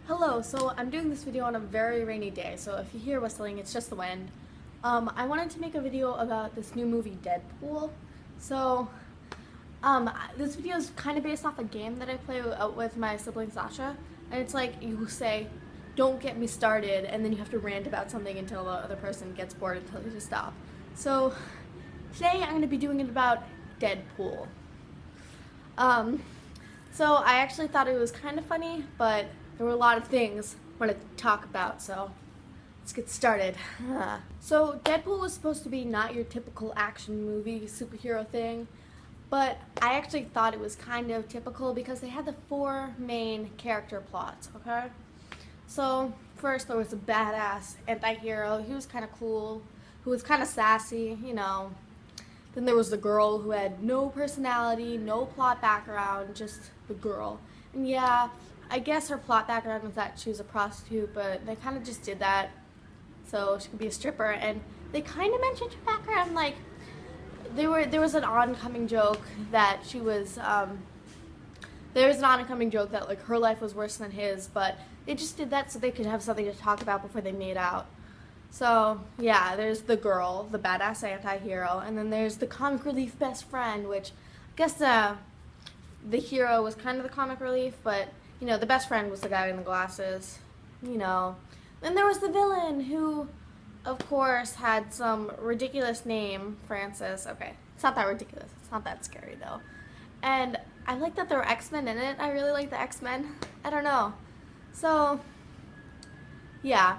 Hello, so I'm doing this video on a very rainy day, so if you hear whistling, it's just the wind. I wanted to make a video about this new movie, Deadpool. So, this video is kind of based off a game that I play with my sibling Sasha, and it's like you say, "Don't get me started," and then you have to rant about something until the other person gets bored and tells you to stop. So, today I'm going to be doing it about Deadpool. So I actually thought it was kind of funny, but there were a lot of things I wanted to talk about, so let's get started. So Deadpool was supposed to be not your typical action movie superhero thing, but I actually thought it was kind of typical because they had the four main character plots, okay? So first there was a badass anti-hero. He was kind of cool, who was kind of sassy, you know. Then there was the girl who had no personality, no plot background, just the girl. And yeah, I guess her plot background was that she was a prostitute, but they kind of just did that so she could be a stripper. And they kind of mentioned her background, like there was an oncoming joke that she was there was an oncoming joke that like her life was worse than his, but they just did that so they could have something to talk about before they made out. So yeah, there's the girl, the badass anti-hero, and then there's the comic relief best friend, which I guess the hero was kind of the comic relief, but you know, the best friend was the guy in the glasses, you know. Then there was the villain who, of course, had some ridiculous name, Francis. Okay, it's not that ridiculous. It's not that scary, though. And I like that there were X-Men in it. I really like the X-Men. I don't know. So, yeah.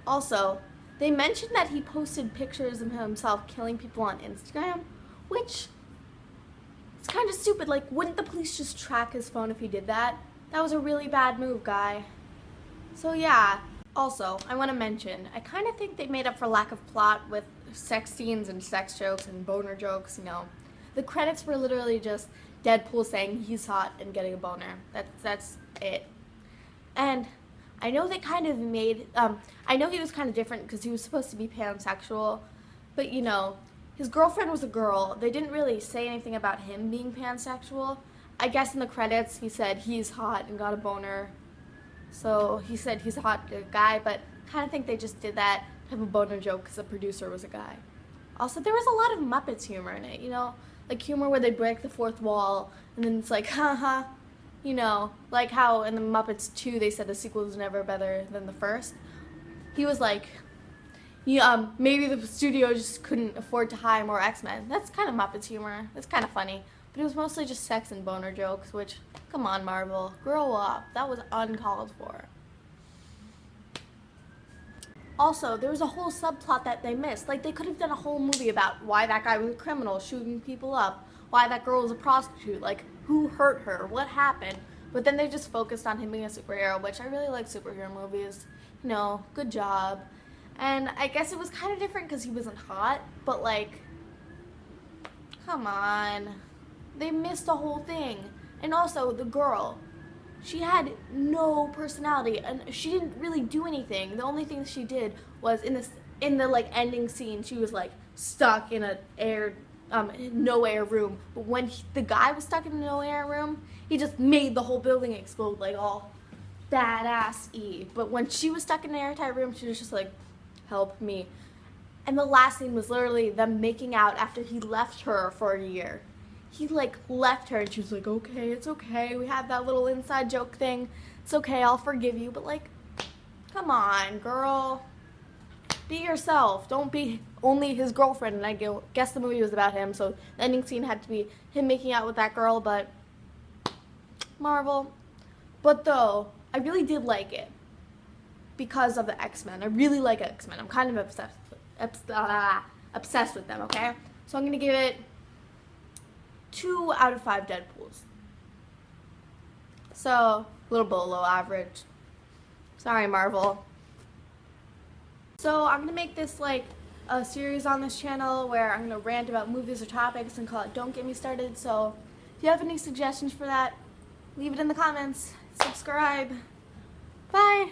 Also, they mentioned that he posted pictures of himself killing people on Instagram, which it's kind of stupid. Like, wouldn't the police just track his phone if he did that? That was a really bad move, guy. So yeah. Also, I want to mention, I kind of think they made up for lack of plot with sex scenes and sex jokes and boner jokes, you know. The credits were literally just Deadpool saying he's hot and getting a boner. That's it. And I know they kind of made, I know he was kind of different because he was supposed to be pansexual, but you know, his girlfriend was a girl. They didn't really say anything about him being pansexual. I guess in the credits he said he's hot and got a boner. So he said he's a hot guy, but I kind of think they just did that to have a boner joke because the producer was a guy. Also, there was a lot of Muppets humor in it, you know? Like humor where they break the fourth wall and then it's like, haha. You know, like how in the Muppets 2 they said the sequel is never better than the first. He was like, yeah, maybe the studio just couldn't afford to hire more X-Men. That's kind of Muppets humor. It's kind of funny. But it was mostly just sex and boner jokes, which, come on, Marvel, grow up. That was uncalled for. Also, there was a whole subplot that they missed. Like, they could have done a whole movie about why that guy was a criminal, shooting people up, why that girl was a prostitute, like, who hurt her, what happened. But then they just focused on him being a superhero, which I really like superhero movies. You know, good job. And I guess it was kind of different because he wasn't hot, but like, come on. They missed the whole thing. And also, the girl, she had no personality, and she didn't really do anything. The only thing she did was in the like ending scene, she was like stuck in a no air room. But when the guy was stuck in a no air room, he just made the whole building explode, like all badass-y. But when she was stuck in an airtight room, she was just like, help me. And the last scene was literally them making out after he left her for a year. He like left her and she was like, okay, it's okay. We have that little inside joke thing. It's okay, I'll forgive you. But like, come on, girl. Be yourself. Don't be only his girlfriend. And I guess the movie was about him, so the ending scene had to be him making out with that girl, but Marvel. But though, I really did like it because of the X-Men. I really like X-Men. I'm kind of obsessed with them, okay? So I'm going to give it 2 out of 5 Deadpools. So, a little below average. Sorry, Marvel. So, I'm going to make this like a series on this channel where I'm going to rant about movies or topics and call it Don't Get Me Started. So, if you have any suggestions for that, leave it in the comments. Subscribe. Bye!